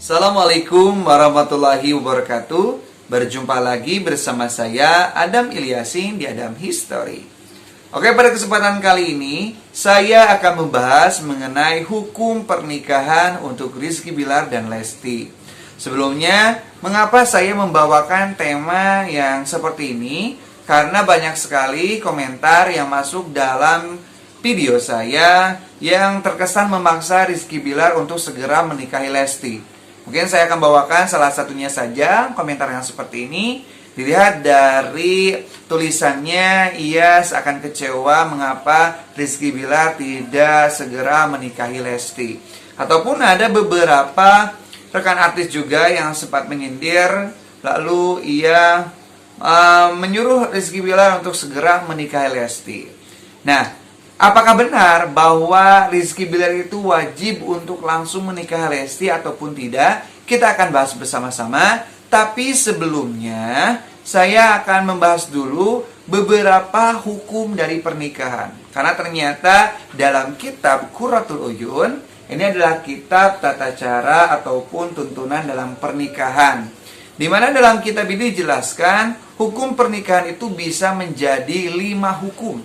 Assalamualaikum warahmatullahi wabarakatuh. Berjumpa lagi bersama saya Adam Ilyasin di Adam History. Oke, pada kesempatan kali ini saya akan membahas mengenai hukum pernikahan untuk Rizky Bilar dan Lesti. Sebelumnya, mengapa saya membawakan tema yang seperti ini? Karena banyak sekali komentar yang masuk dalam video saya yang terkesan memaksa Rizky Bilar untuk segera menikahi Lesti. Mungkin saya akan bawakan salah satunya saja komentar yang seperti ini. Dilihat dari tulisannya, ia seakan kecewa mengapa Rizky Bilar tidak segera menikahi Lesti. Ataupun ada beberapa rekan artis juga yang sempat menyindir, lalu ia menyuruh Rizky Bilar untuk segera menikahi Lesti. Nah, apakah benar bahwa Rizky Bilar itu wajib untuk langsung menikahi Lesti ataupun tidak? Kita akan bahas bersama-sama. Tapi sebelumnya, saya akan membahas dulu beberapa hukum dari pernikahan. Karena ternyata dalam kitab Qurratul Uyun, ini adalah kitab tata cara ataupun tuntunan dalam pernikahan. Di mana dalam kitab ini dijelaskan, hukum pernikahan itu bisa menjadi 5 hukum.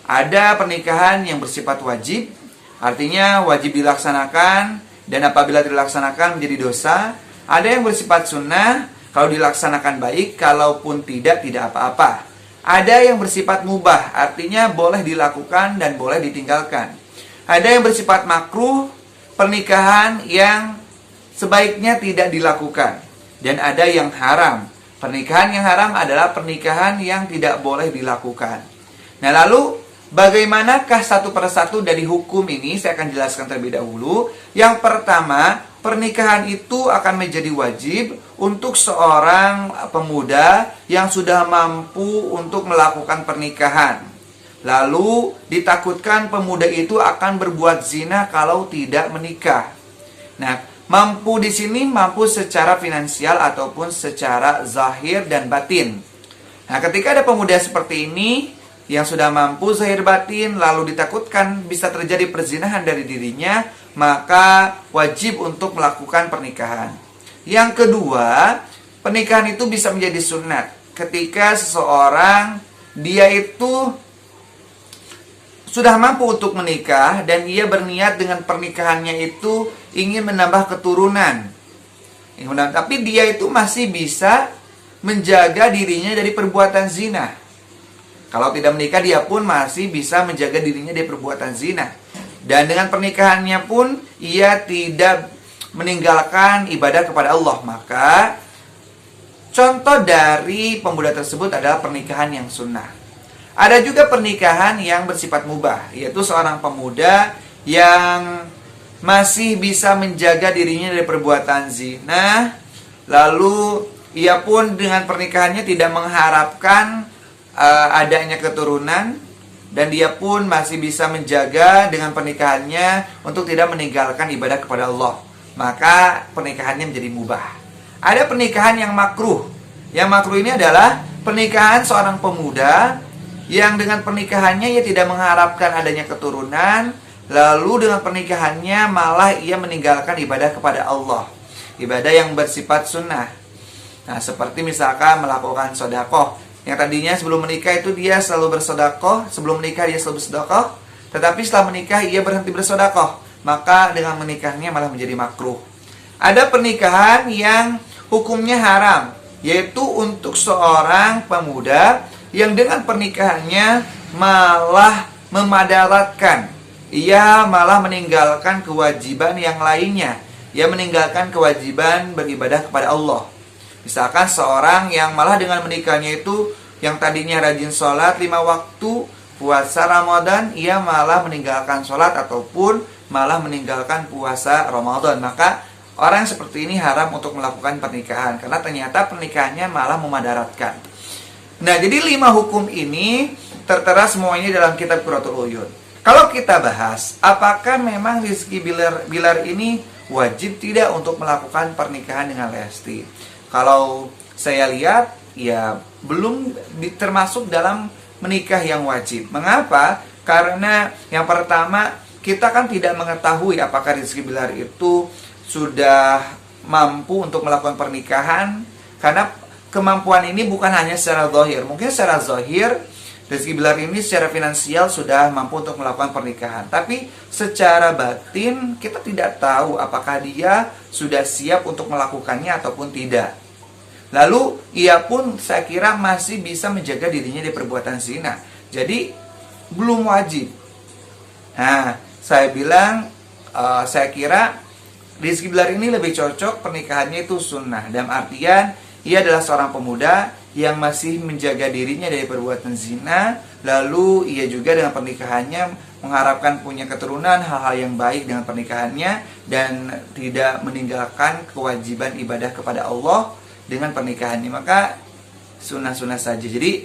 Ada pernikahan yang bersifat wajib, artinya wajib dilaksanakan, dan apabila dilaksanakan menjadi dosa. Ada yang bersifat sunnah, kalau dilaksanakan baik, kalaupun tidak apa-apa. Ada yang bersifat mubah, artinya boleh dilakukan dan boleh ditinggalkan. Ada yang bersifat makruh, pernikahan yang sebaiknya tidak dilakukan. Dan ada yang haram. Pernikahan yang haram adalah pernikahan yang tidak boleh dilakukan. Nah, lalu bagaimanakah satu persatu dari hukum ini? Saya akan jelaskan terlebih dahulu. Yang pertama, pernikahan itu akan menjadi wajib untuk seorang pemuda yang sudah mampu untuk melakukan pernikahan. Lalu ditakutkan pemuda itu akan berbuat zina kalau tidak menikah. Nah, mampu di sini mampu secara finansial ataupun secara zahir dan batin. Nah, ketika ada pemuda seperti ini yang sudah mampu zahir batin, lalu ditakutkan bisa terjadi perzinahan dari dirinya, maka wajib untuk melakukan pernikahan. Yang kedua, pernikahan itu bisa menjadi sunat. Ketika seseorang dia itu sudah mampu untuk menikah dan ia berniat dengan pernikahannya itu ingin menambah keturunan. Tapi dia itu masih bisa menjaga dirinya dari perbuatan zina. Kalau tidak menikah, dia pun masih bisa menjaga dirinya dari perbuatan zina. Dan dengan pernikahannya pun, ia tidak meninggalkan ibadah kepada Allah. Maka, contoh dari pemuda tersebut adalah pernikahan yang sunnah. Ada juga pernikahan yang bersifat mubah, yaitu seorang pemuda yang masih bisa menjaga dirinya dari perbuatan zina. Lalu, ia pun dengan pernikahannya tidak mengharapkan adanya keturunan, dan dia pun masih bisa menjaga dengan pernikahannya untuk tidak meninggalkan ibadah kepada Allah. Maka pernikahannya menjadi mubah. Ada pernikahan yang makruh. Yang makruh ini adalah pernikahan seorang pemuda yang dengan pernikahannya ia tidak mengharapkan adanya keturunan, lalu dengan pernikahannya malah ia meninggalkan ibadah kepada Allah, ibadah yang bersifat sunnah. Nah, seperti misalkan melakukan sedekah. Yang tadinya sebelum menikah itu dia selalu bersedekah, sebelum menikah dia selalu bersedekah, tetapi setelah menikah ia berhenti bersedekah, maka dengan menikahnya malah menjadi makruh. Ada pernikahan yang hukumnya haram, yaitu untuk seorang pemuda yang dengan pernikahannya malah memadaratkan, ia malah meninggalkan kewajiban yang lainnya, ia meninggalkan kewajiban beribadah kepada Allah. Misalkan seorang yang malah dengan menikahnya itu yang tadinya rajin sholat 5 waktu, puasa Ramadan, ia malah meninggalkan sholat ataupun malah meninggalkan puasa Ramadan. Maka orang seperti ini haram untuk melakukan pernikahan, karena ternyata pernikahannya malah memadaratkan. Nah, jadi 5 hukum ini tertera semuanya dalam kitab Qurratul Uyun. Kalau kita bahas, apakah memang Rizky Bilar ini wajib tidak untuk melakukan pernikahan dengan Lesti? Kalau saya lihat, ya belum termasuk dalam menikah yang wajib. Mengapa? Karena yang pertama, kita kan tidak mengetahui apakah Rizky Bilar itu sudah mampu untuk melakukan pernikahan, karena kemampuan ini bukan hanya secara zahir. Mungkin secara zahir Rizky Bilar ini secara finansial sudah mampu untuk melakukan pernikahan, tapi secara batin kita tidak tahu apakah dia sudah siap untuk melakukannya ataupun tidak. Lalu ia pun saya kira masih bisa menjaga dirinya dari perbuatan zina. Jadi belum wajib. Nah, saya kira Rizky Bilar ini lebih cocok pernikahannya itu sunnah. Dalam artian ia adalah seorang pemuda yang masih menjaga dirinya dari perbuatan zina. Lalu ia juga dengan pernikahannya mengharapkan punya keturunan, hal-hal yang baik dengan pernikahannya, dan tidak meninggalkan kewajiban ibadah kepada Allah dengan pernikahannya. Maka sunnah-sunnah saja. Jadi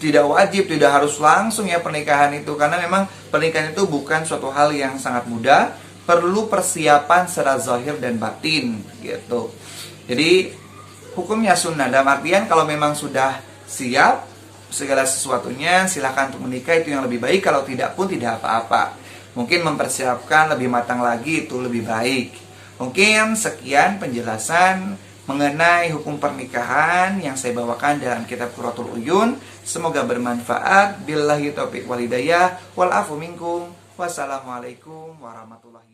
tidak wajib, tidak harus langsung ya pernikahan itu, karena memang pernikahan itu bukan suatu hal yang sangat mudah, perlu persiapan secara zahir dan batin gitu. Jadi hukumnya sunnah, dalam artian kalau memang sudah siap segala sesuatunya, silahkan untuk menikah, itu yang lebih baik. Kalau tidak pun tidak apa-apa. Mungkin mempersiapkan lebih matang lagi itu lebih baik. Mungkin sekian penjelasan mengenai hukum pernikahan yang saya bawakan dalam kitab Qurratul Uyun. Semoga bermanfaat. Billahi taufiq wal hidayah wal afu minkum. Wassalamualaikum warahmatullahi wabarakatuh.